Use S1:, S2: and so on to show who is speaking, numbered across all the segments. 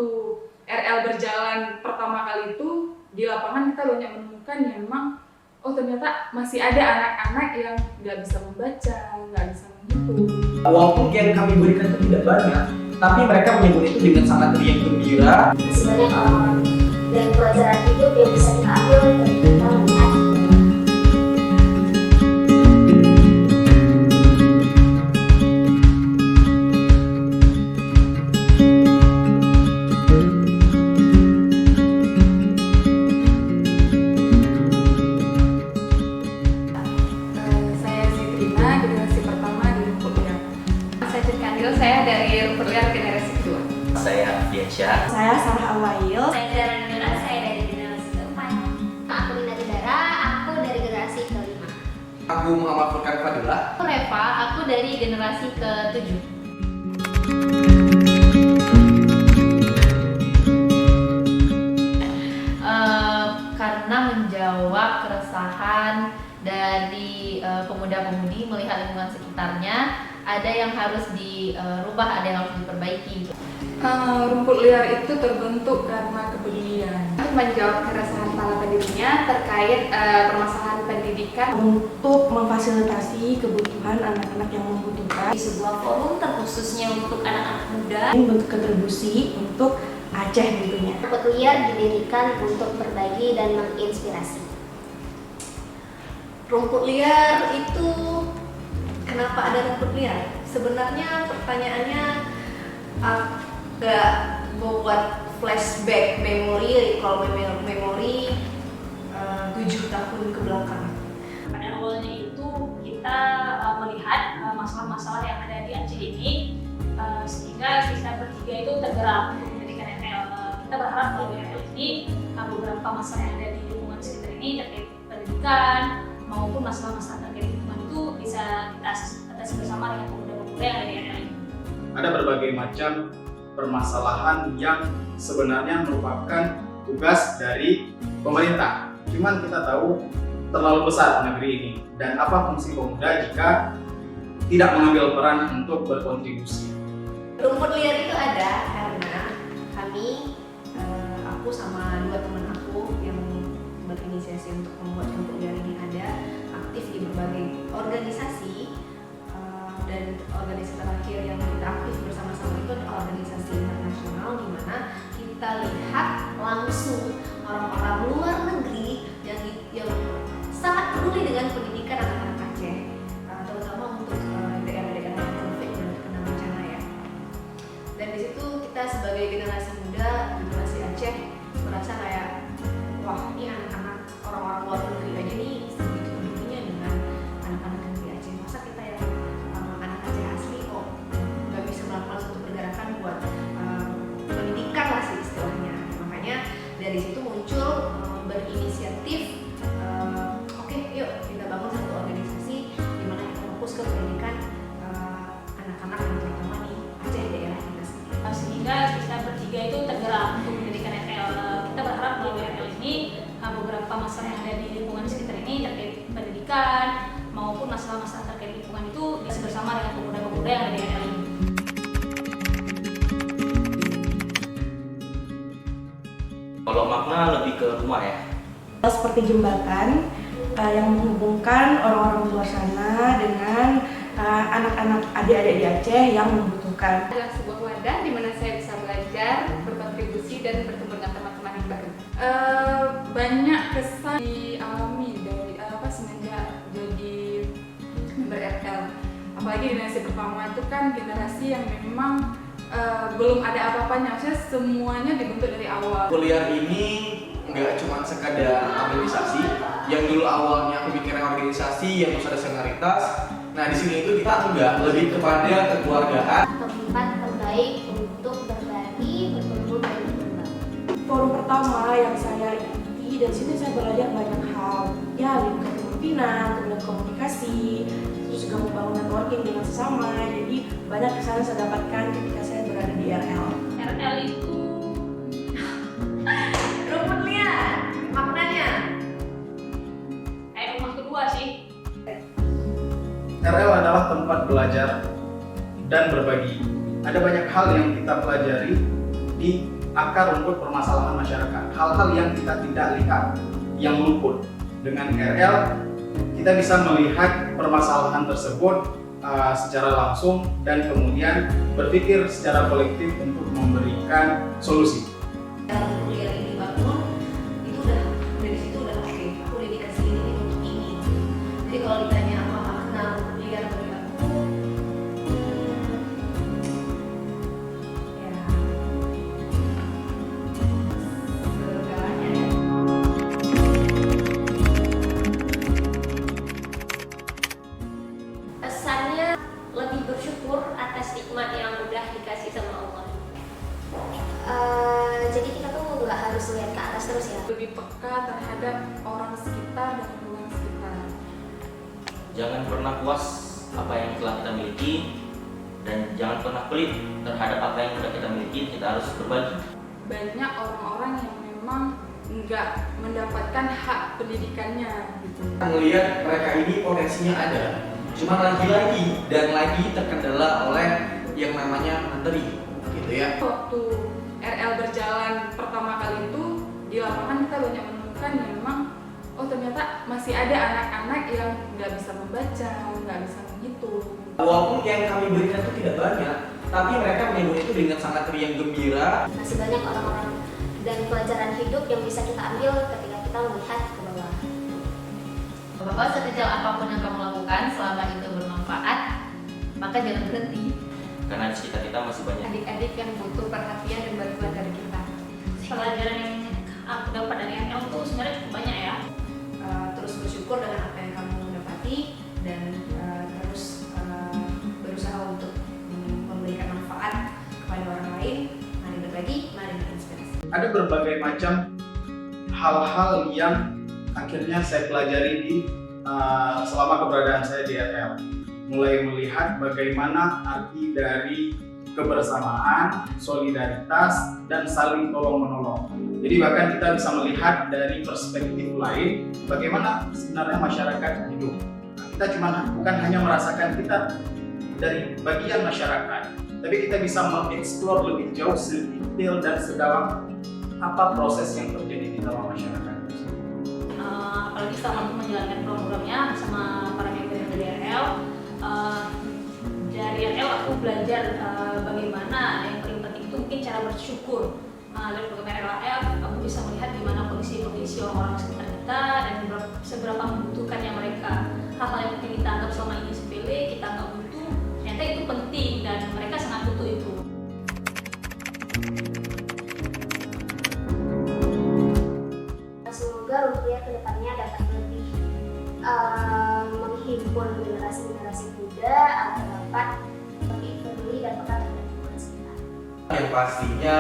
S1: waktu RL berjalan pertama kali itu di lapangan kita banyak menemukan yang memang ternyata masih ada anak-anak yang nggak bisa membaca, nggak bisa menghitung.
S2: Walaupun yang kami berikan itu tidak banyak, tapi mereka menyebut itu dengan sangat riang gembira.
S3: Masih banyak orang dan pelajaran hidup yang bisa kita ambil dari kita melihat.
S4: Saya dari Rumput Liar generasi kedua.
S5: Saya Diansyah.
S6: Saya Sarah Awail.
S3: Saya Dara Nila, saya dari generasi keempat. Aku Lina Dara, aku dari generasi kelima.
S2: Aku Muhammad Furkan Fadilah.
S4: Aku Reva, aku dari generasi ke-7. Karena menjawab keresahan dari pemuda-pemudi melihat lingkungan sekitarnya, ada yang harus dirubah, ada yang harus diperbaiki.
S1: Rumput Liar itu terbentuk karena kepedulian.
S4: Untuk menjawab keresahan para pendirinya terkait permasalahan pendidikan,
S6: Untuk memfasilitasi kebutuhan anak-anak yang membutuhkan.
S3: Di sebuah forum terkhususnya untuk anak-anak muda.
S6: Ini bentuk kontribusi untuk Aceh tentunya.
S3: Rumput Liar didirikan untuk berbagi dan menginspirasi.
S7: Rumput liar itu, kenapa ada rumput liar? Sebenarnya pertanyaannya agak membuat flashback memori, recall memori 7 tahun ke belakang.
S8: Pada awalnya itu kita melihat masalah-masalah yang ada di Aceh ini, sehingga kita bertiga itu tergerak untuk mendirikan RL. Kita berharap bahwa RL ini beberapa masalah yang ada di lingkungan sekitar ini terkait pendidikan maupun masalah-masalah terkait lingkungan itu bisa kita atasi bersama dengan pemuda-pemuda yang ada di RL ini.
S9: Ada berbagai macam permasalahan yang sebenarnya merupakan tugas dari pemerintah. Cuman kita tahu terlalu besar negeri ini dan apa fungsi pemuda jika tidak mengambil peran untuk berkontribusi.
S7: Rumput liar itu ada karena kami, aku sama 2 teman aku yang berinisiasi untuk membuat rumput liar ini ada, aktif di berbagai organisasi, dan organisasi terakhir yang kita aktif bersama-sama itu adalah organisasi internasional, di mana kita lihat langsung orang-orang luar negeri yang sangat peduli dengan pendidikan anak-anak Aceh, terutama untuk daerah-daerah yang konflik dan terkena bencana ya. Dan di situ kita sebagai generasi muda, generasi Aceh merasa kayak, wah ini anak-anak orang-orang luar negeri aja nih segitu pedulinya dengan anak-anak yang di Aceh. Masa kita yang anak Aceh asli kok nggak bisa melakukan suatu pergerakan buat pendidikan lah sih istilahnya. Makanya dari situ muncul berinisiatif, oke, yuk kita bangun satu organisasi di mana kita fokus ke pendidikan anak-anak yang terutama di Aceh daerah kita sendiri.
S8: Sehingga kita bertiga itu tergerak untuk mendirikan RL. Kita berharap bahwa RL ini beberapa masalah yang ada di lingkungan sekitar ini terkait pendidikan maupun masalah-masalah terkait lingkungan itu bisa bersama dengan pemuda-pemuda yang ada di RL ini.
S5: Kalau makna lebih ke rumah ya.
S6: Seperti jembatan yang menghubungkan orang-orang luar sana dengan anak-anak adik-adik di Aceh yang membutuhkan.
S4: adalah sebuah wadah di mana saya bisa belajar, berkontribusi, dan bertemu dengan teman-teman yang baru.
S1: Banyak kesan dialami dari semenjak jadi member RL. Apalagi generasi pertama itu kan generasi yang memang belum ada apa-apanya, maksudnya semuanya dibentuk dari awal.
S2: Kuliah ini nggak cuma sekadar organisasi, yang dulu awalnya aku mikirnya organisasi yang harus ada senioritas. Nah di sini itu kita enggak, lebih kepada kekeluargaan.
S3: Tempat terbaik untuk berbagi, bertemu dan berbagi.
S6: Forum pertama yang saya ikuti, dan sini saya belajar banyak hal, ya lingkungan kepemimpinan, kemudian komunikasi, terus juga membangun networking dengan sesama. Jadi banyak kesan yang saya dapatkan ketika saya berada di RL.
S8: RL itu
S7: Rumput liar, maknanya
S8: kayak rumah kedua sih.
S9: RL adalah tempat belajar dan berbagi. Ada banyak hal yang kita pelajari di akar rumput permasalahan masyarakat, hal-hal yang kita tidak lihat, yang luput. Dengan RL, kita bisa melihat permasalahan tersebut secara langsung dan kemudian berpikir secara kolektif untuk memberikan solusi.
S7: Kalau kuliah ini bangun, itu udah dari situ udah oke. Aku dedikasi ini untuk ini. Jadi kalau ditanya apa makna kuliah bagi aku, ya segalanya ya.
S3: Pesannya lebih bersyukur atas nikmat yang udah dikasih sama Allah. Jadi kita tuh nggak harus lihat ke atas terus ya.
S1: Lebih peka terhadap orang sekitar dan lingkungan sekitar.
S5: Jangan pernah puas apa yang telah kita miliki, dan jangan pernah pelit terhadap apa yang sudah kita miliki. Kita harus berbagi.
S1: Banyak orang-orang yang memang nggak mendapatkan hak pendidikannya gitu.
S2: Kita melihat mereka ini potensinya ada, cuma lagi-lagi dan lagi terkendala oleh yang namanya menteri, gitu ya.
S1: Waktu RL berjalan pertama kali itu di lapangan kita banyak menemukan yang memang oh ternyata masih ada anak-anak yang nggak bisa membaca, nggak bisa menghitung.
S2: Walaupun yang kami berikan itu tidak banyak, tapi mereka menyebut itu dengan sangat riang gembira.
S3: Masih banyak orang-orang dan pelajaran hidup yang bisa kita ambil ketika kita melihat ke bawah.
S7: Bahwa sekecil apapun yang kamu lakukan selama itu bermanfaat, maka jangan berhenti.
S5: Karena di sekitar kita masih banyak
S7: Adik-adik yang butuh perhatian dan bantuan dari kita.
S8: Pelajaran yang aku dapat dari RL itu sebenarnya cukup banyak ya.
S7: Terus bersyukur dengan apa yang kamu dapati dan terus berusaha untuk memberikan manfaat kepada orang lain. Mari berbagi, mari menginspirasi.
S9: Ada berbagai macam hal-hal yang akhirnya saya pelajari di selama keberadaan saya di RL. Mulai melihat bagaimana arti dari kebersamaan, solidaritas, dan saling tolong-menolong. Jadi bahkan kita bisa melihat dari perspektif lain bagaimana sebenarnya masyarakat hidup. Kita bukan hanya merasakan kita dari bagian masyarakat, tapi kita bisa mengeksplor lebih jauh, sedetail dan sedalam apa proses yang terjadi di dalam masyarakat.
S8: Apalagi setelah aku menjalankan programnya bersama para member dari RL. Dari RL aku belajar bagaimana yang paling penting itu mungkin cara bersyukur. Dari program RL aku bisa melihat gimana kondisi orang-orang sekitar kita dan seberapa membutuhkannya mereka. Hal-hal yang mungkin kita anggap selama ini sepele, kita nggak butuh, ternyata itu penting dan mereka sangat butuh itu.
S3: Semoga Rupiah kedepannya dapat lebih menghimpun generasi-generasi muda agar dapat lebih peduli dan peka terhadap lingkungan sekitar.
S2: Yang pastinya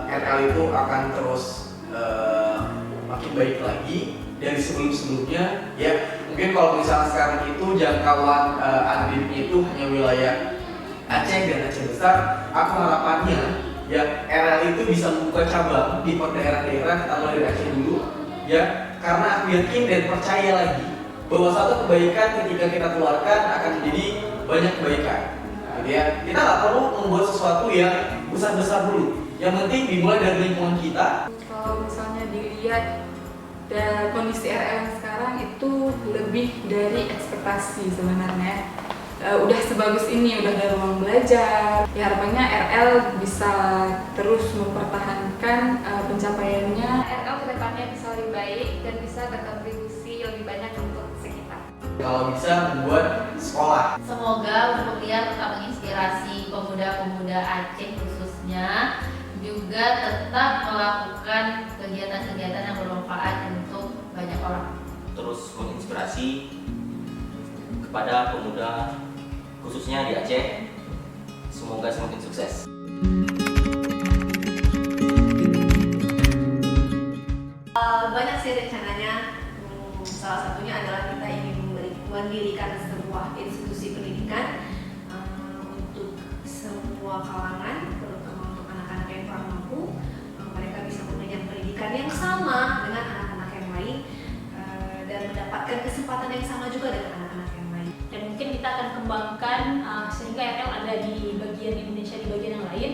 S2: RL itu akan terus makin baik lagi dari sebelum-sebelumnya ya. Mungkin kalau misalnya sekarang itu jangkauan anak didiknya itu hanya wilayah Aceh dan Aceh besar, aku harapannya ya RL itu bisa membuka cabang di daerah-daerah, kita mulai dari Aceh dulu ya, karena aku yakin dan percaya lagi bahwa satu kebaikan ketika kita keluarkan akan menjadi banyak kebaikan gitu ya. Kita nggak perlu membuat sesuatu yang besar-besar dulu, yang penting dimulai dari lingkungan kita.
S1: Kalau misalnya dilihat dari kondisi RL yang sekarang itu lebih dari ekspektasi sebenarnya. Udah sebagus ini, udah ada ruang belajar. Ya harapannya RL bisa terus mempertahankan pencapaiannya.
S4: RL kedepannya bisa lebih baik dan bisa berkontribusi lebih banyak untuk sekitar.
S2: Kalau bisa membuat sekolah.
S7: Semoga Rupiah tetap menginspirasi pemuda-pemuda Aceh khususnya, juga tetap melakukan kegiatan-kegiatan yang bermanfaat untuk banyak orang.
S5: terus menginspirasi kepada pemuda khususnya di Aceh. Semoga semakin sukses.
S7: Banyak sih rencananya. Salah satunya adalah kita ingin mendirikan sebuah institusi pendidikan untuk semua kalangan, terutama untuk anak-anak yang kurang mampu. Mereka bisa mengenyam pendidikan yang sama dengan anak-anak yang lain dan mendapatkan kesempatan yang sama juga dengan anak-anak yang lain.
S8: Dan mungkin kita akan kembangkan sehingga RL ada di bagian Indonesia, di bagian yang lain.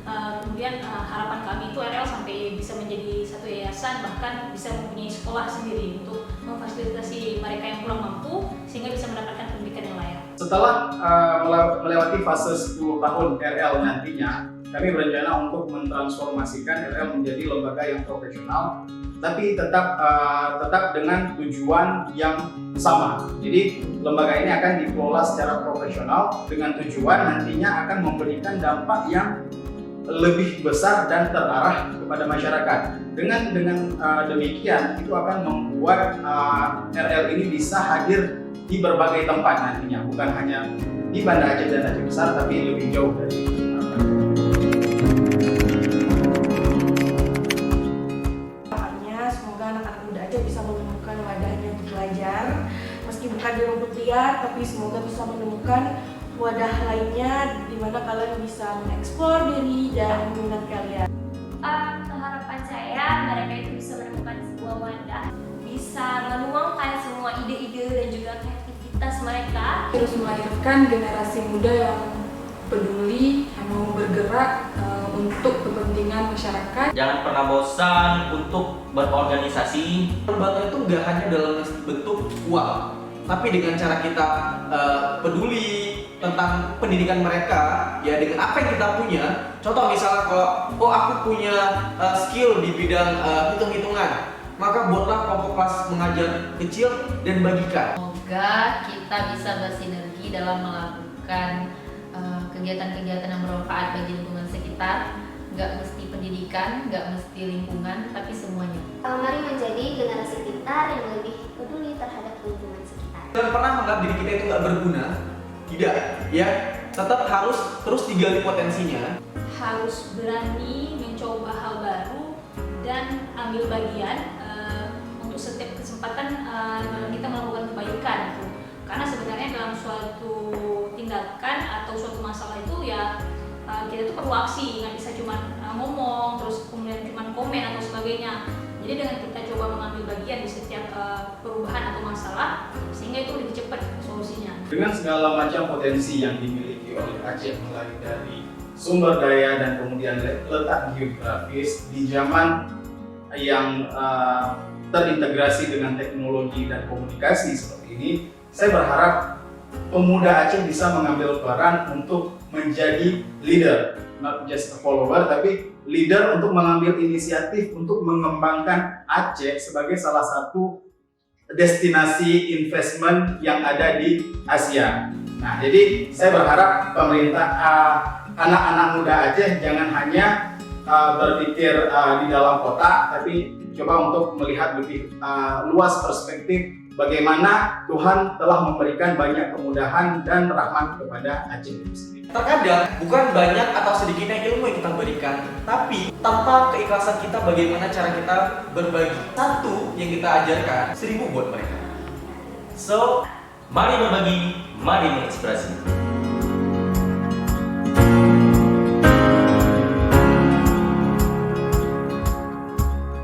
S8: Kemudian kemudian harapan kami itu RL sampai bisa menjadi satu yayasan, bahkan bisa mempunyai sekolah sendiri untuk memfasilitasi mereka yang kurang mampu sehingga bisa mendapatkan pendidikan yang layak.
S9: Setelah melewati fase 10 tahun RL nantinya, kami berencana untuk mentransformasikan RL menjadi lembaga yang profesional, tapi tetap dengan tujuan yang sama. Jadi lembaga ini akan dikelola secara profesional dengan tujuan nantinya akan memberikan dampak yang lebih besar dan terarah kepada masyarakat. Dengan demikian itu akan membuat RL ini bisa hadir di berbagai tempat nantinya, bukan hanya di Banda Aceh dan Aceh Besar, tapi lebih jauh dari itu.
S6: Semoga anak-anak muda Aceh bisa menemukan wadahnya untuk belajar, meski bukan di rumput liar, tapi semoga bisa menemukan wadah lainnya di mana kalian bisa mengeksplor diri dan minat kalian.
S3: Harapan saya mereka itu bisa menemukan sebuah wadah, bisa menuangkan semua ide-ide dan juga kreativitas mereka.
S1: Terus melahirkan generasi muda yang peduli, yang mau bergerak untuk kepentingan masyarakat.
S5: Jangan pernah bosan untuk berorganisasi.
S2: Lembaga itu nggak hanya dalam bentuk uang, tapi dengan cara kita peduli tentang pendidikan mereka, ya dengan apa yang kita punya. Contoh misalnya kalau aku punya skill di bidang hitung-hitungan, maka buatlah kelompok kelas mengajar kecil dan bagikan.
S10: Semoga kita bisa bersinergi dalam melakukan kegiatan-kegiatan yang bermanfaat bagi lingkungan sekitar. Nggak mesti pendidikan, nggak mesti lingkungan, tapi semuanya.
S3: Mari menjadi generasi pintar yang lebih peduli terhadap lingkungan sekitar.
S2: Jangan pernah menganggap diri kita itu nggak berguna. Tidak, ya. Tetap harus terus digali potensinya.
S8: Harus berani mencoba hal baru dan ambil bagian untuk setiap kesempatan kita melakukan kebaikan gitu. Karena sebenarnya dalam suatu tindakan atau suatu masalah itu ya kita tuh perlu aksi, nggak bisa cuma ngomong terus kemudian cuma komen atau sebagainya. Jadi dengan kita coba mengambil bagian di setiap perubahan atau masalah, sehingga itu lebih cepat solusinya.
S9: Dengan segala macam potensi yang dimiliki oleh Aceh, mulai dari sumber daya dan kemudian letak geografis di zaman yang terintegrasi dengan teknologi dan komunikasi seperti ini, saya berharap pemuda Aceh bisa mengambil peran untuk menjadi leader, not just a follower, tapi leader untuk mengambil inisiatif untuk mengembangkan Aceh sebagai salah satu destinasi investment yang ada di Asia. Nah, jadi saya berharap pemerintah, anak-anak muda Aceh jangan hanya berpikir di dalam kota, tapi coba untuk melihat lebih luas perspektif bagaimana Tuhan telah memberikan banyak kemudahan dan rahmat kepada Aceh itu sendiri.
S2: Terkadang bukan banyak atau sedikitnya ilmu yang kita berikan, tapi tanpa keikhlasan kita bagaimana cara kita berbagi. Satu yang kita ajarkan, 1000 buat mereka.
S5: So, mari berbagi, mari menginspirasi.